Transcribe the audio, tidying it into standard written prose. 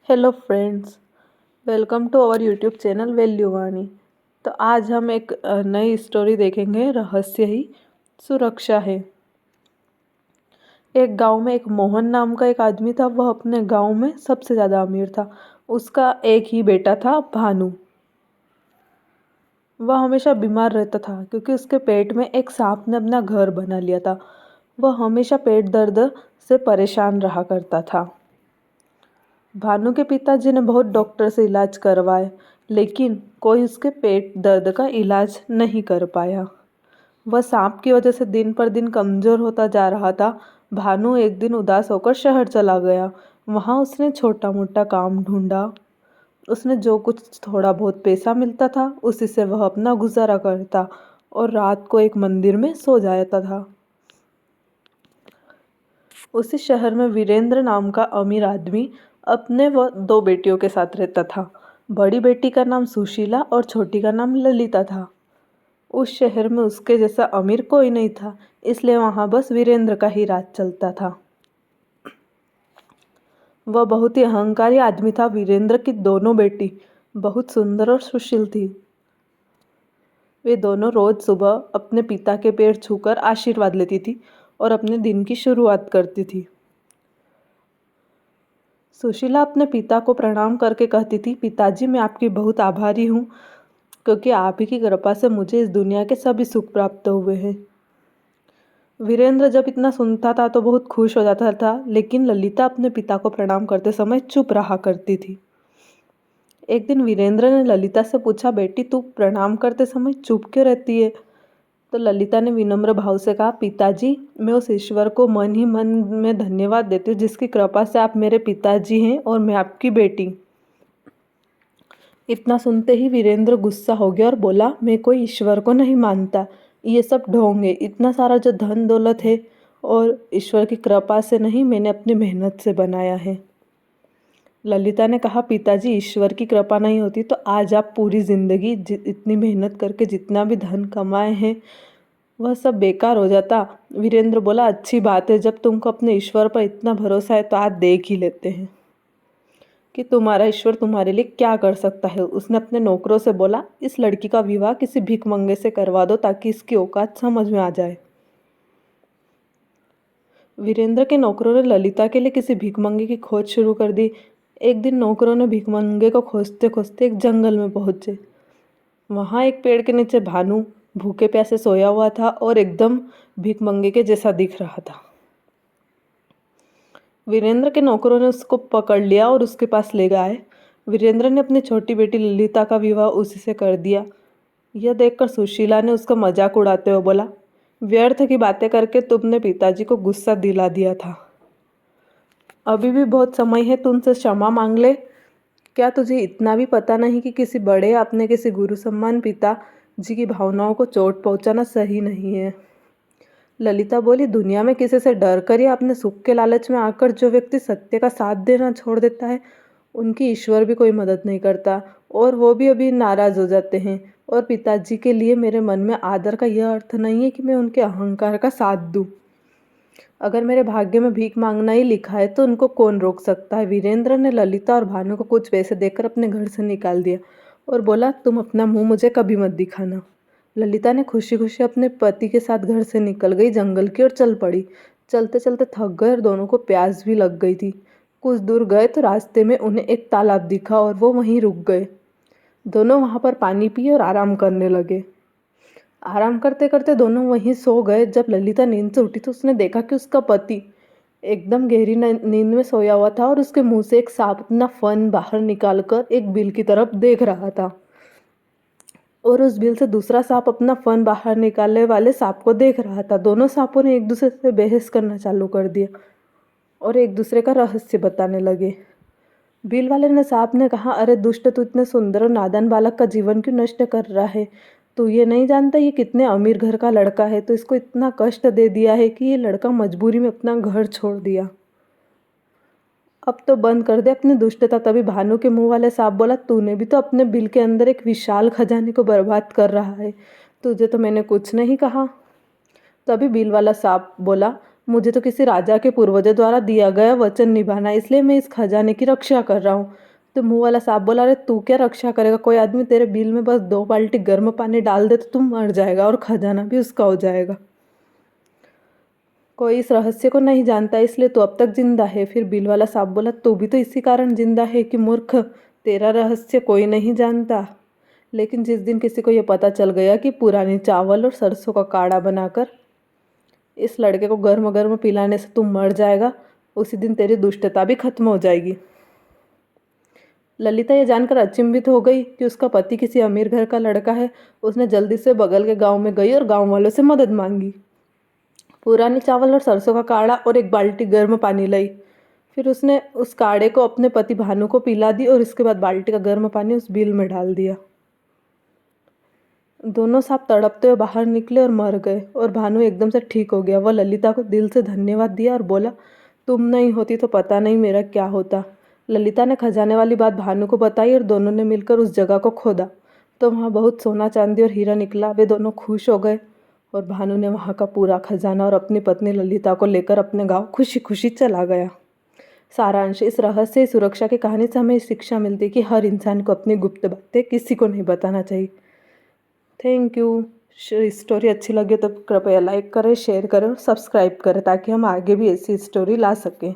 Hello friends, welcome to our YouTube channel value Vani. तो आज हम एक नई स्टोरी देखेंगे। रहस्य ही सुरक्षा है। एक गांव में एक मोहन नाम का एक आदमी था। वह अपने गांव में सबसे ज़्यादा अमीर था। उसका एक ही बेटा था, भानु। वह हमेशा बीमार रहता था क्योंकि उसके पेट में एक सांप ने अपना घर बना लिया था। वह हमेशा पेट दर्द से परेशान रहा करता था। भानु के पिताजी ने बहुत डॉक्टर से इलाज करवाए, लेकिन कोई उसके पेट दर्द का इलाज नहीं कर पाया। वह सांप की वजह से दिन पर दिन कमज़ोर होता जा रहा था। भानु एक दिन उदास होकर शहर चला गया। वहाँ उसने छोटा मोटा काम ढूंढा। उसने जो कुछ थोड़ा बहुत पैसा मिलता था उसी से वह अपना गुजारा करता और रात को एक मंदिर में सो जाता था। उसी शहर में वीरेंद्र नाम का अमीर आदमी अपने व दो बेटियों के साथ रहता था। बड़ी बेटी का नाम सुशीला और छोटी का नाम ललिता था। उस शहर में उसके जैसा अमीर कोई नहीं था, इसलिए वहाँ बस वीरेंद्र का ही राज चलता था। वह बहुत ही अहंकारी आदमी था। वीरेंद्र की दोनों बेटी बहुत सुंदर और सुशील थी। वे दोनों रोज सुबह अपने पिता के पैर छूकर आशीर्वाद लेती थी और अपने दिन की शुरुआत करती थी। सुशीला अपने पिता को प्रणाम करके कहती थी, पिताजी मैं आपकी बहुत आभारी हूँ, क्योंकि आप ही की कृपा से मुझे इस दुनिया के सभी सुख प्राप्त हुए हैं। वीरेंद्र जब इतना सुनता था तो बहुत खुश हो जाता था, लेकिन ललिता अपने पिता को प्रणाम करते समय चुप रहा करती थी। एक दिन वीरेंद्र ने ललिता से पूछा, बेटी तू प्रणाम करते समय चुप क्यों रहती है? तो ललिता ने विनम्र भाव से कहा, पिताजी मैं उस ईश्वर को मन ही मन में धन्यवाद देती हूँ जिसकी कृपा से आप मेरे पिताजी हैं और मैं आपकी बेटी। इतना सुनते ही वीरेंद्र गुस्सा हो गया और बोला, मैं कोई ईश्वर को नहीं मानता, ये सब ढोंग है। इतना सारा जो धन दौलत है और ईश्वर की कृपा से नहीं, मैंने अपनी मेहनत से बनाया है। ललिता ने कहा, पिताजी ईश्वर की कृपा नहीं होती तो आज आप पूरी जिंदगी इतनी मेहनत करके जितना भी धन कमाए हैं वह सब बेकार हो जाता। वीरेंद्र बोला, अच्छी बात है, जब तुमको अपने ईश्वर पर इतना भरोसा है तो आज देख ही लेते हैं कि तुम्हारा ईश्वर तुम्हारे लिए क्या कर सकता है। उसने अपने नौकरों से बोला, इस लड़की का विवाह किसी भिखमंगे से करवा दो ताकि इसकी औकात समझ में आ जाए। वीरेंद्र के नौकरों ने ललिता के लिए किसी भिखमंगे की खोज शुरू कर दी। एक दिन नौकरों ने भिखमंगे को खोजते खोजते एक जंगल में पहुंचे। वहाँ एक पेड़ के नीचे भानु भूखे प्यासे सोया हुआ था और एकदम भिखमंगे के जैसा दिख रहा था। वीरेंद्र के नौकरों ने उसको पकड़ लिया और उसके पास ले गए। वीरेंद्र ने अपनी छोटी बेटी ललिता का विवाह उसी से कर दिया। यह देखकर सुशीला ने उसका मजाक उड़ाते हुए बोला, व्यर्थ की बातें करके तुमने पिताजी को गुस्सा दिला दिया था। अभी भी बहुत समय है, तू उनसे क्षमा मांग ले। क्या तुझे इतना भी पता नहीं कि किसी बड़े अपने किसी गुरु सम्मान पिता जी की भावनाओं को चोट पहुंचाना सही नहीं है? ललिता बोली, दुनिया में किसी से डर कर या अपने सुख के लालच में आकर जो व्यक्ति सत्य का साथ देना छोड़ देता है उनकी ईश्वर भी कोई मदद नहीं करता और वो भी अभी नाराज हो जाते हैं। और पिताजी के लिए मेरे मन में आदर का यह अर्थ नहीं है कि मैं उनके अहंकार का साथ दूं। अगर मेरे भाग्य में भीख मांगना ही लिखा है तो उनको कौन रोक सकता है? वीरेंद्र ने ललिता और भानु को कुछ पैसे देकर अपने घर से निकाल दिया और बोला, तुम अपना मुंह मुझे कभी मत दिखाना। ललिता ने खुशी खुशी अपने पति के साथ घर से निकल गई, जंगल की ओर चल पड़ी। चलते चलते थक गए और दोनों को प्यास भी लग गई थी। कुछ दूर गए तो रास्ते में उन्हें एक तालाब दिखा और वो वहीं रुक गए। दोनों वहाँ पर पानी पिए और आराम करने लगे। आराम करते करते दोनों वहीं सो गए। जब ललिता नींद से उठी तो उसने देखा कि उसका पति एकदम गहरी नींद में सोया हुआ था और उसके मुंह से एक सांप अपना फन बाहर निकालकर एक बिल की तरफ देख रहा था और उस बिल से दूसरा सांप अपना फन बाहर निकालने वाले सांप को देख रहा था। दोनों सांपों ने एक दूसरे से बहस करना चालू कर दिया और एक दूसरे का रहस्य बताने लगे। बिल वाले ने सांप ने कहा, अरे दुष्ट, तू इतने सुंदर और नादान बालक का जीवन क्यों नष्ट कर रहा है? तू ये नहीं जानता ये कितने अमीर घर का लड़का है, तो इसको इतना कष्ट दे दिया है कि ये लड़का मजबूरी में अपना घर छोड़ दिया। अब तो बंद कर दे अपनी दुष्टता। तभी भानु के मुंह वाले सांप बोला, तूने भी तो अपने बिल के अंदर एक विशाल खजाने को बर्बाद कर रहा है, तुझे तो मैंने कुछ नहीं कहा। तभी बिल वाला सांप बोला, मुझे तो किसी राजा के पूर्वजों द्वारा दिया गया वचन निभाना, इसलिए मैं इस खजाने की रक्षा कर रहा हूँ। तो मुंह वाला सांप बोला, अरे तू क्या रक्षा करेगा, कोई आदमी तेरे बिल में बस 2 बाल्टी गर्म पानी डाल दे तो तुम मर जाएगा और खजाना भी उसका हो जाएगा। कोई इस रहस्य को नहीं जानता, इसलिए तू अब तक जिंदा है। फिर बिल वाला सांप बोला, तू भी तो इसी कारण जिंदा है कि मूर्ख, तेरा रहस्य कोई नहीं जानता। लेकिन जिस दिन किसी को यह पता चल गया कि पुरानी चावल और सरसों का काढ़ा बनाकर इस लड़के को गर्म गर्म पिलाने से तू मर जाएगा, उसी दिन तेरी दुष्टता भी खत्म हो जाएगी। ललिता यह जानकर अचंभित हो गई कि उसका पति किसी अमीर घर का लड़का है। उसने जल्दी से बगल के गांव में गई और गांव वालों से मदद मांगी। पुरानी चावल और सरसों का काढ़ा और 1 बाल्टी गर्म पानी लाई। फिर उसने उस काढ़े को अपने पति भानु को पिला दी और इसके बाद बाल्टी का गर्म पानी उस बिल में डाल दिया। दोनों सांप तड़पते हुए बाहर निकले और मर गए और भानु एकदम से ठीक हो गया। वह ललिता को दिल से धन्यवाद दिया और बोला, तुम नहीं होती तो पता नहीं मेरा क्या होता। ललिता ने खजाने वाली बात भानु को बताई और दोनों ने मिलकर उस जगह को खोदा तो वहाँ बहुत सोना चांदी और हीरा निकला। वे दोनों खुश हो गए और भानु ने वहाँ का पूरा खजाना और अपनी पत्नी ललिता को लेकर अपने गांव खुशी खुशी चला गया। सारांश, इस रहस्य सुरक्षा की कहानी से हमें शिक्षा मिलती है कि हर इंसान को अपनी गुप्त बातें किसी को नहीं बताना चाहिए। Thank you. स्टोरी अच्छी लगे तो कृपया लाइक करें, शेयर करें और सब्सक्राइब करें ताकि हम आगे भी ऐसी स्टोरी ला सकें।